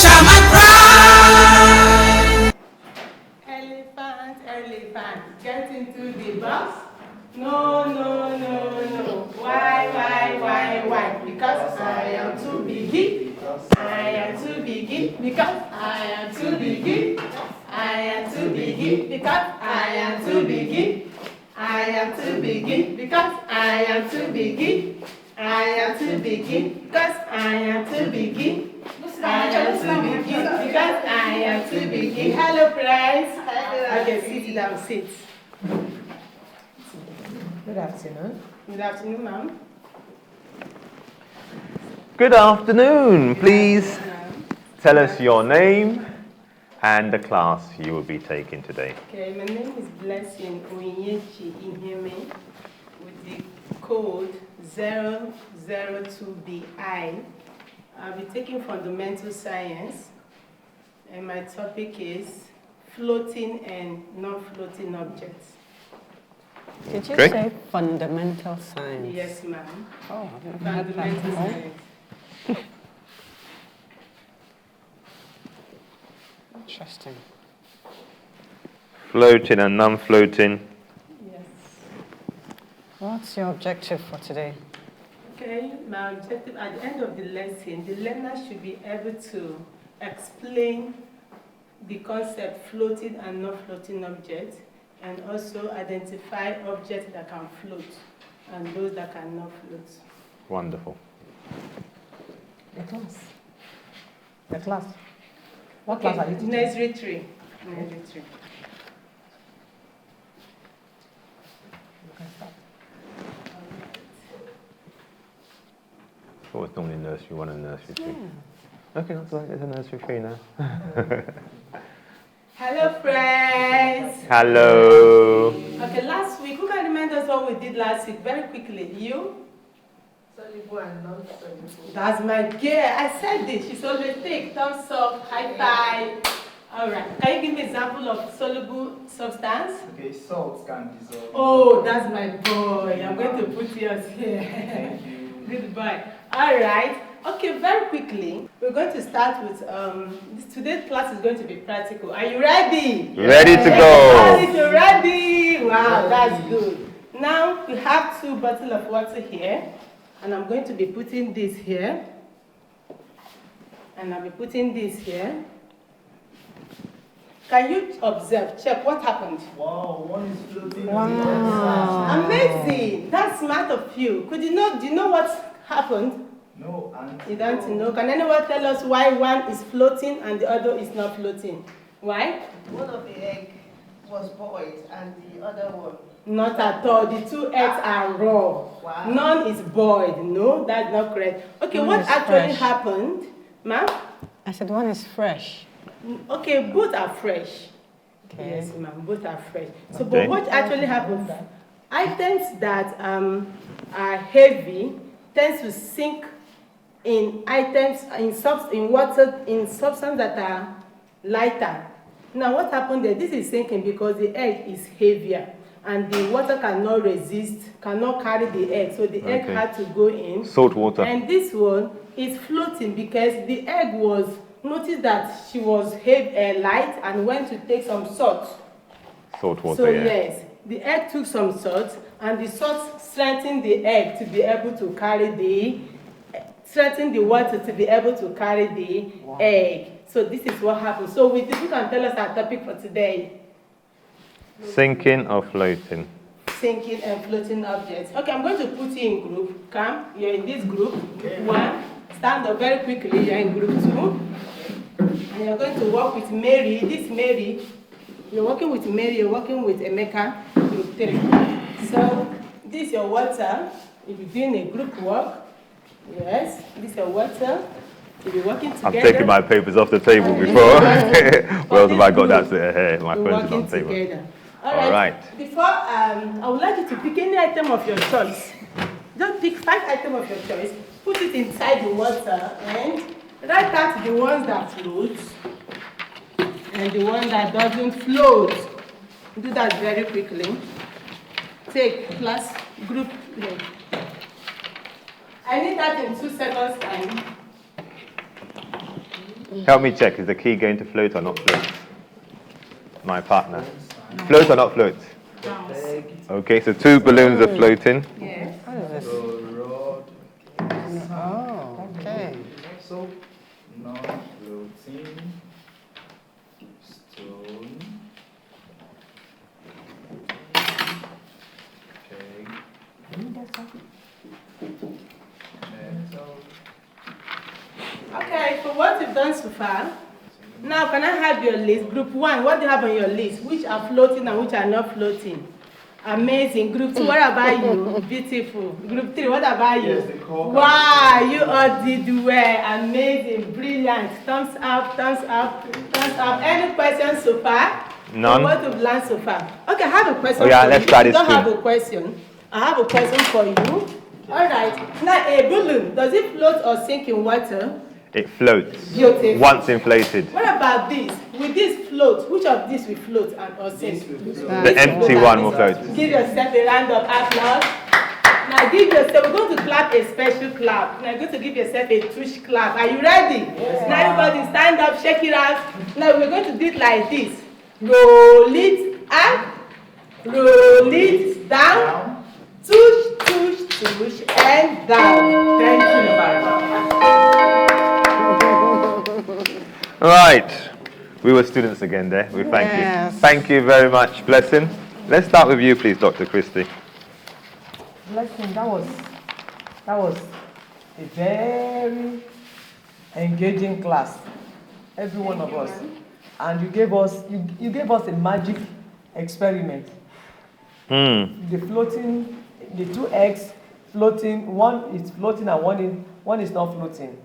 shall my pride. Elephant, elephant, get into the box. No, no, no, no. Why? Because I am too biggie. I am too biggie. Because I am too biggie. I am too biggie. Because I am too biggie. I am too biggie. Because I am too biggie. I am too biggie. Because I am too biggie. I am too biggie. Because I am too biggie. Hello, friends. Okay, sit down, sit. Good afternoon. Good afternoon, ma'am. Good afternoon. Please tell us your name and the class you will be taking today. Okay, my name is Blessing Onyechi Iheme with the code 002BI. I'll be taking fundamental science, and my topic is floating and non-floating objects. Did you Great. say fundamental science? Yes, ma'am. Oh, I've never heard that Fundamental before. science. Interesting. Floating and non-floating. Yes. What's your objective for today? Okay, my objective at the end of the lesson, the learner should be able to explain the concept floating and non-floating objects, and also identify objects that can float and those that cannot float. Wonderful. The class. The class. What class are you teaching? Nursery 3. Nursery 3. You can start. Oh, it's normally nursery 1 and nursery 2. Okay, that's right. It's a nursery 3 now. Hello, friends. Hello. Okay, last week, who can remind us what we did last week? Very quickly. You? Soluble and non-soluble. That's my girl. I said this. She's always thick. Thumbs up, high five. All right. Can you give me an example of soluble substance? Okay, salt can dissolve. Oh, that's my boy. I'm going to put yours here. Thank you. Good boy. All right. Okay, very quickly, we're going to start with today's class is going to be practical. Are you ready? Ready to go. Ready. Wow, that's good. Now we have 2 bottles of water here, and I'm going to be putting this here, and I'll be putting this here. Can you observe? Check what happened. Wow, one is floating Wow. on the other side. Amazing. That's smart of you. Do you know what happened? No, and You don't know. Can anyone tell us why one is floating and the other is not floating? Why? One of the egg was boiled and the other one. Not at all. The 2 eggs are raw. Wow. None is boiled. No, that's not correct. Okay, One what is actually fresh. happened? Ma'am? I said one is fresh. Okay, both are fresh. Okay. Yes, ma'am, both are fresh. So, Okay. but what actually happens? Items that are heavy tend to sink in items in water in substances that are lighter. Now, what happened there? This is sinking because the egg is heavier, and the water cannot carry the egg, so the egg Okay. had to go in. Salt water. And this one is floating because the egg was noticed that she was light and went to take some salt. Salt water, So yeah. yes, the egg took some salt, and the salt strengthened the egg to be able to carry strengthened the water to be able to carry the egg. So this is what happened. So with this, you can tell us our topic for today: Sinking or floating. sinking and floating objects. Okay, I'm going to put you in group. Come, you're in this group. 1, stand up very quickly. You're in group 2, and you're going to work with Mary. This Mary, you're working with Mary. You're working with Emeka. Group 3. So this is your water. You'll be doing a group work. Yes, this is your water. You'll be working together. I'm taking my papers off the table before. Where else have I got that sitting here? My We're phone's is on working the table. together. All right. Before, I would like you to pick any item of your choice. Just pick 5 items of your choice, put it inside the water, and write out the ones that float and the one that doesn't float. Do that very quickly. Take class group. I need that in 2 seconds time. Help me check. Is the key going to float or not float? My partner. Float or not float? Okay, so 2 balloons are floating. Yes. What is this? So rod. Oh, okay. So non-floating stone. Okay. Metal. Okay, for what you've done so far, now can I have your list? Group 1, what do you have on your list? Which are floating and which are not floating? Amazing. Group 2, what about you? Beautiful. Group 3, what about you? Yes, the core. Wow, you all did well. Amazing. Brilliant. Thumbs up, thumbs up, thumbs up. Any questions so far? None. For what you've learned so far? Okay, I have a question Oh, yeah, for let's you. try You this don't have too. a question. I have a question for you. All right. Now, a balloon, does it float or sink in water? It floats. Beautiful. Once inflated. What about this? With this float, which of these will float and or sink? The empty one will float. Give yourself a round of applause. Now give yourself, we're going to clap a special clap. Now you're going to give yourself a tush clap. Are you ready? Yes. Now everybody stand up, shake it out. Now we're going to do it like this. Roll it up, roll it down, tush, tush, tush, and down. Thank you very much. Right. We were students again there. We thank Yes. you. Thank you very much, Blessing. Let's start with you, please, Dr. Christie. Blessing, that was a very engaging class, every one of us. And you gave us a magic experiment. The floating, the 2 eggs floating, one is floating and one is not floating.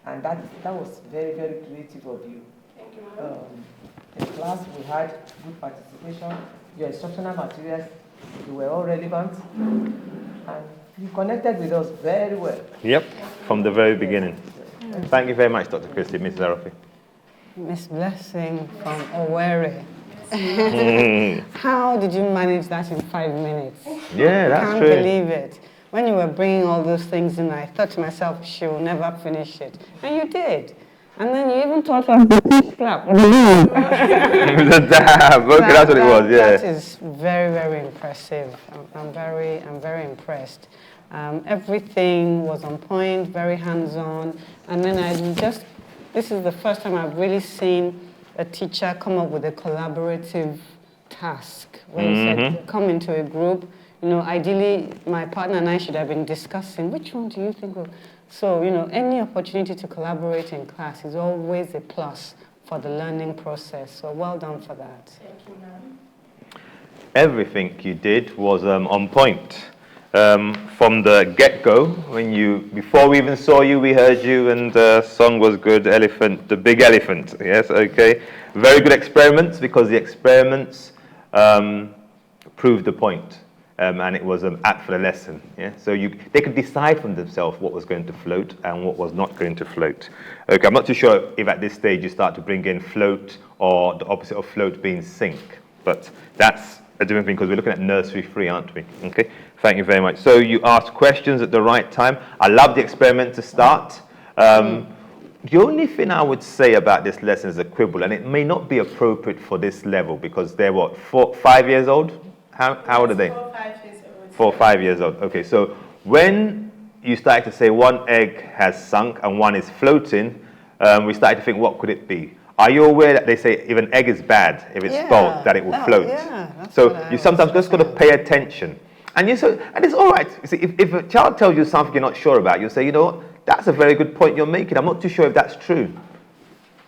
And that was very, very creative of you. Thank you. In class, we had good participation. Your instructional materials, they were all relevant. And you connected with us very well. Yep, from the very beginning. Thank you very much, Dr. Christie. Mrs. Arofi. Miss Blessing from Owerri. How did you manage that in 5 minutes? Yeah, I that's can't true. believe it. When you were bringing all those things in, I thought to myself, she will never finish it. And you did. And then you even taught us the clap. The dab. Okay, that's what it was, yeah. That is very, very impressive. I'm very impressed. Everything was on point, very hands-on. And then this is the first time I've really seen a teacher come up with a collaborative task. When you said, come into a group, ideally, my partner and I should have been discussing, which one do you think of? So, any opportunity to collaborate in class is always a plus for the learning process. So well done for that. Thank you, ma'am. Everything you did was on point. From the get-go, before we even saw you, we heard you, and the song was good. Elephant, the big elephant. Yes, okay. Very good experiments, because the experiments proved the point. And it was apt for the lesson. Yeah? So they could decide from themselves what was going to float and what was not going to float. Okay, I'm not too sure if at this stage you start to bring in float or the opposite of float being sink. But that's a different thing, because we're looking at nursery 3, aren't we? Okay, thank you very much. So you asked questions at the right time. I love the experiment to start. The only thing I would say about this lesson is a quibble, and it may not be appropriate for this level, because they're what, 5 years old? How old are they? 4 or 5 years old. 4 or 5 years old. Okay, so when you started to say one egg has sunk and one is floating, we started to think, what could it be? Are you aware that they say if an egg is bad, if it's spoiled, that it will float? Yeah, so you sometimes just got to pay attention. And and it's all right. You see, if a child tells you something you're not sure about, you'll say, you know what, that's a very good point you're making. I'm not too sure if that's true.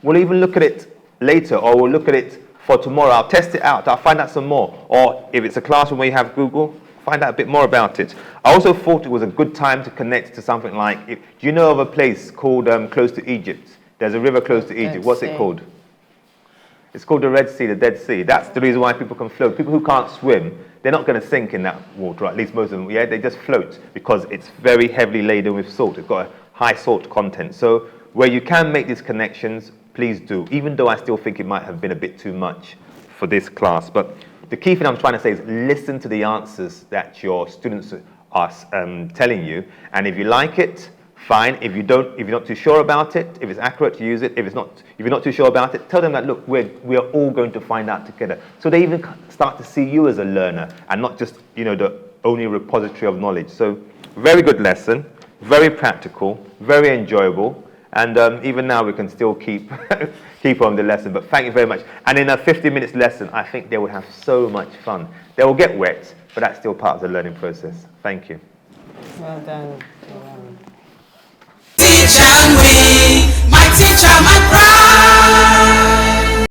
We'll even look at it later, or we'll look at it for tomorrow. I'll test it out. I'll find out some more. Or if it's a classroom where you have Google, find out a bit more about it. I also thought it was a good time to connect to something like, do you know of a place called close to Egypt? There's a river close to Egypt. What's it called? It's called the Red Sea, the Dead Sea. That's the reason why people can float. People who can't swim, they're not going to sink in that water, at least most of them. Yeah, they just float because it's very heavily laden with salt. It's got a high salt content. So where you can make these connections, please do, even though I still think it might have been a bit too much for this class. But the key thing I'm trying to say is listen to the answers that your students are telling you. And if you like it, fine. If you're not too sure about it, if it's accurate, use it. If you're not too sure about it, tell them that, look, we're all going to find out together. So they even start to see you as a learner and not just, the only repository of knowledge. So very good lesson, very practical, very enjoyable. And even now we can still keep on the lesson. But thank you very much. And in a 50-minute lesson, I think they would have so much fun. They will get wet, but that's still part of the learning process. Thank you. Well done. Teach and we